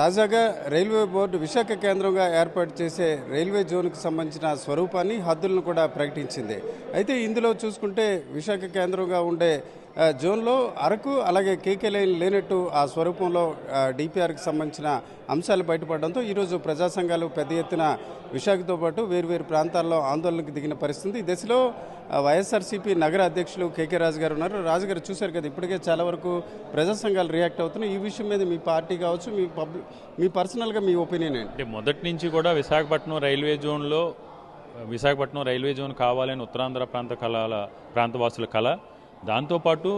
తాజాగా railway board Visakha కేంద్రంగా ఏర్పాటు చేసే రైల్వే జోన్కి సంబంధించిన స్వరూపాన్ని హద్దులను కూడా ప్రకటించింది. అయితే ఇందులో చూసుకుంటే విశాఖ కేంద్రంగా ఉండే జోన్లో అరకు అలాగే కేకే లైన్ లేనట్టు ఆ స్వరూపంలో డిపిఆర్కి సంబంధించిన అంశాలు బయటపడడంతో ఈరోజు ప్రజా సంఘాలు పెద్ద ఎత్తున విశాఖతో పాటు వేరువేరు ప్రాంతాల్లో ఆందోళనకు దిగిన పరిస్థితి. ఈ దశలో వైఎస్ఆర్సీపీ నగర అధ్యక్షులు కేకే రాజు గారు ఉన్నారు. రాజు గారు చూశారు కదా, ఇప్పటికే చాలా వరకు ప్రజా సంఘాలు రియాక్ట్ అవుతున్నాయి. ఈ విషయం మీద మీ పార్టీ కావచ్చు, మీ పర్సనల్గా మీ ఒపీనియన్ ఏంటి? అంటే మొదటి నుంచి కూడా విశాఖపట్నం రైల్వే జోన్ కావాలని ఉత్తరాంధ్ర ప్రాంతవాసుల కళ. దాంతోపాటు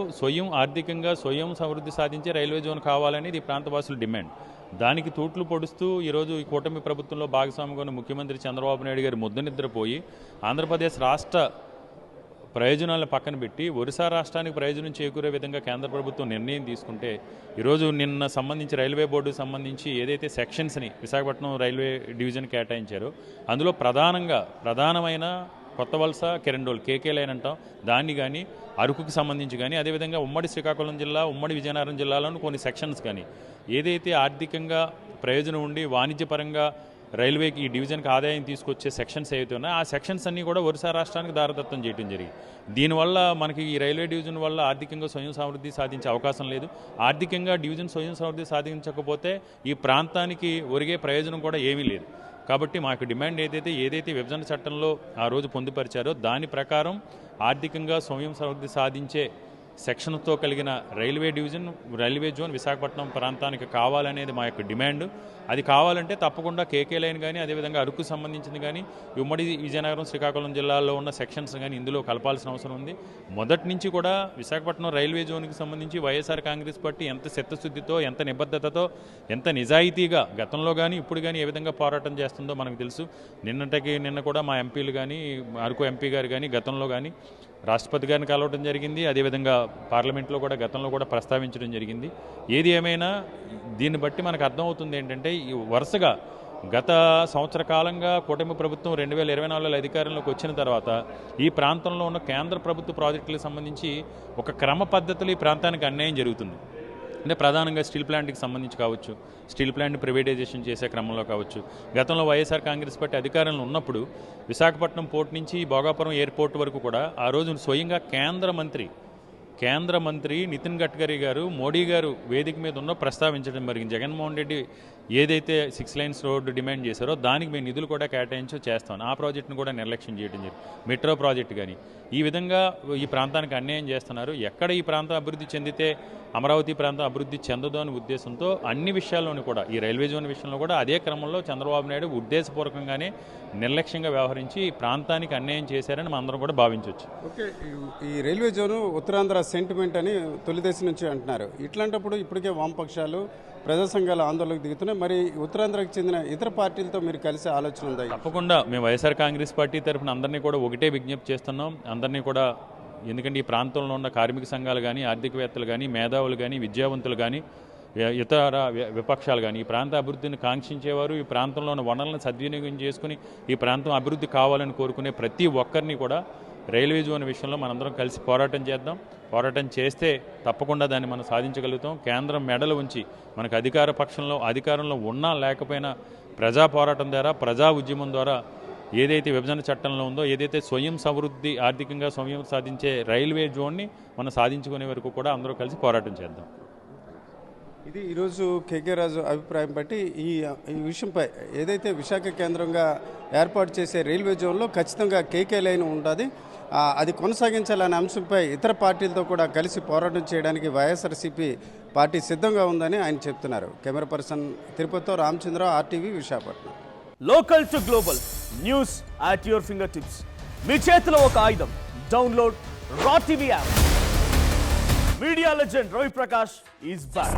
ఆర్థికంగా స్వయం సమృద్ధి సాధించే రైల్వే జోన్ కావాలనేది ఈ ప్రాంతవాసుల డిమాండ్. దానికి తూట్లు పొడుస్తూ ఈరోజు ఈ కూటమి ప్రభుత్వంలో భాగస్వామిగా ఉన్న ముఖ్యమంత్రి చంద్రబాబు నాయుడు గారి ముద్ద నిద్రపోయి ఆంధ్రప్రదేశ్ రాష్ట్ర ప్రయోజనాలను పక్కన పెట్టి ఒరిస్సా రాష్ట్రానికి ప్రయోజనం చేకూరే విధంగా కేంద్ర ప్రభుత్వం నిర్ణయం తీసుకుంటే ఈరోజు నిన్న సంబంధించి రైల్వే బోర్డుకు సంబంధించి ఏదైతే సెక్షన్స్ని విశాఖపట్నం రైల్వే డివిజన్ కేటాయించారో అందులో ప్రధానమైన కొత్త వలస కిరండోల్ కేకే లైన్ అంటాం, దాన్ని కానీ అరకుకు సంబంధించి కానీ అదేవిధంగా ఉమ్మడి శ్రీకాకుళం జిల్లా ఉమ్మడి విజయనగరం జిల్లాలోని కొన్ని సెక్షన్స్ కానీ ఏదైతే ఆర్థికంగా ప్రయోజనం ఉండి వాణిజ్యపరంగా రైల్వేకి ఈ డివిజన్కి ఆదాయం తీసుకొచ్చే సెక్షన్స్ ఏవైతే ఉన్నాయో ఆ సెక్షన్స్ అన్నీ కూడా ఒరిస్సా రాష్ట్రానికి దారదత్తం చేయడం జరిగింది. దీనివల్ల మనకి ఈ రైల్వే డివిజన్ వల్ల ఆర్థికంగా స్వయం సమృద్ధి సాధించే అవకాశం లేదు. ఆర్థికంగా డివిజన్ స్వయం సమృద్ధి సాధించకపోతే ఈ ప్రాంతానికి ఒరిగే ప్రయోజనం కూడా ఏమీ లేదు. కాబట్టి మాకు డిమాండ్ ఏదైతే విభజన చట్టంలో ఆ రోజు పొందుపరిచారో దాని ప్రకారం ఆర్థికంగా స్వయం సమృద్ధి సాధించే సెక్షన్తో కలిగిన రైల్వే జోన్ విశాఖపట్నం ప్రాంతానికి కావాలనేది మా యొక్క డిమాండ్. అది కావాలంటే తప్పకుండా కేకే లైన్ కానీ అదేవిధంగా అరకు సంబంధించింది కానీ ఉమ్మడి విజయనగరం శ్రీకాకుళం జిల్లాలో ఉన్న సెక్షన్స్ కానీ ఇందులో కలపాల్సిన అవసరం ఉంది. మొదటి నుంచి కూడా విశాఖపట్నం రైల్వే జోన్కి సంబంధించి వైఎస్ఆర్ కాంగ్రెస్ పార్టీ ఎంత చిత్తశుద్ధితో, ఎంత నిబద్ధతతో, ఎంత నిజాయితీగా గతంలో కానీ ఇప్పుడు కానీ ఏ విధంగా పోరాటం చేస్తుందో మనకు తెలుసు. నిన్న కూడా మా ఎంపీలు కానీ అరకు ఎంపీ గారు కానీ గతంలో కానీ రాష్ట్రపతి గారిని కలవడం జరిగింది. అదేవిధంగా పార్లమెంట్లో కూడా గతంలో కూడా ప్రస్తావించడం జరిగింది. ఏది ఏమైనా దీన్ని బట్టి మనకు అర్థమవుతుంది ఏంటంటే ఈ వరుసగా గత సంవత్సర కాలంగా కూటమి ప్రభుత్వం 2024లో అధికారంలోకి వచ్చిన తర్వాత ఈ ప్రాంతంలో ఉన్న కేంద్ర ప్రభుత్వ ప్రాజెక్టులకు సంబంధించి ఒక క్రమ పద్ధతిలో ఈ ప్రాంతానికి అన్యాయం జరుగుతుంది. అంటే ప్రధానంగా స్టీల్ ప్లాంట్కి సంబంధించి కావచ్చు, స్టీల్ ప్లాంట్ని ప్రైవేటైజేషన్ చేసే క్రమంలో కావచ్చు, గతంలో వైఎస్ఆర్ కాంగ్రెస్ పార్టీ అధికారంలో ఉన్నప్పుడు విశాఖపట్నం పోర్ట్ నుంచి భోగాపురం ఎయిర్పోర్ట్ వరకు కూడా ఆ రోజు స్వయంగా కేంద్ర మంత్రి నితిన్ గడ్కరీ గారు, మోడీ గారు వేదిక మీద ప్రస్తావించడం జరిగింది. జగన్మోహన్ రెడ్డి ఏదైతే 6 లైన్స్ రోడ్డు డిమాండ్ చేశారో దానికి మేము నిధులు కూడా చేస్తాం. ఆ ప్రాజెక్టును కూడా నిర్లక్ష్యం చేయడం జరిగింది. మెట్రో ప్రాజెక్టు కానీ ఈ విధంగా ఈ ప్రాంతానికి అన్యాయం చేస్తున్నారు. ఎక్కడ ఈ ప్రాంతం అభివృద్ధి చెందితే అమరావతి ప్రాంతం అభివృద్ధి చెందదు అనే ఉద్దేశంతో అన్ని విషయాల్లోనూ కూడా ఈ రైల్వే జోన్ విషయంలో కూడా అదే క్రమంలో చంద్రబాబు నాయుడు ఉద్దేశపూర్వకంగానే నిర్లక్ష్యంగా వ్యవహరించి ఈ ప్రాంతానికి అన్యాయం చేశారని మనం అందరం కూడా భావించవచ్చు. ఓకే, ఈ రైల్వే జోను ఉత్తరాంధ్ర సెంటిమెంట్ అని తొలిదశ నుంచి అంటున్నారు. ఇట్లాంటప్పుడు ఇప్పటికే వామపక్షాలు ప్రజా సంఘాల ఆందోళనకు దిగుతున్నాయి. మరి ఉత్తరాంధ్రకు చెందిన ఇతర పార్టీలతో మీరు కలిసే ఆలోచన ఉందా? తప్పకుండా మేము వైఎస్ఆర్ కాంగ్రెస్ పార్టీ తరఫున అందరినీ కూడా ఒకటే విజ్ఞప్తి చేస్తున్నాం. అందరినీ కూడా, ఎందుకంటే ఈ ప్రాంతంలో ఉన్న కార్మిక సంఘాలు కానీ, ఆర్థికవేత్తలు కానీ, మేధావులు కానీ, విద్యావంతులు కానీ, ఇతర విపక్షాలు కానీ ఈ ప్రాంత అభివృద్ధిని కాంక్షించేవారు, ఈ ప్రాంతంలో ఉన్న వనరులను సద్వినియోగం చేసుకుని ఈ ప్రాంతం అభివృద్ధి కావాలని కోరుకునే ప్రతి ఒక్కరిని కూడా రైల్వే జోన్ విషయంలో మనందరం కలిసి పోరాటం చేద్దాం. పోరాటం చేస్తే తప్పకుండా దాన్ని మనం సాధించగలుగుతాం. కేంద్రం మెడలు ఉంచి మనకు అధికారంలో ఉన్నా లేకపోయినా ప్రజా పోరాటం ద్వారా, ప్రజా ఉద్యమం ద్వారా ఏదైతే విభజన చట్టంలో ఉందో, ఏదైతే ఆర్థికంగా స్వయం సాధించే రైల్వే జోన్ని మనం సాధించుకునే వరకు కూడా అందరూ కలిసి పోరాటం చేద్దాం. ఇది ఈరోజు కేకే రాజు అభిప్రాయం బట్టి ఈ విషయంపై ఏదైతే విశాఖ కేంద్రంగా ఏర్పాటు చేసే రైల్వే జోన్లో ఖచ్చితంగా కేకే లైన్ ఉంటుంది, అది కొనసాగించాలనే అంశంపై ఇతర పార్టీలతో కూడా కలిసి పోరాటం చేయడానికి వైఎస్ఆర్సీపీ పార్టీ సిద్ధంగా ఉందని ఆయన చెప్తున్నారు. కెమెరా పర్సన్ తిరుపతితో Ramachandra, RTV Visakhapatnam. Local to global news at your finger tips. మీ చేతిలో ఒక ఆయుధం. Download Raa TV app. Media legend Ravi Prakash is back.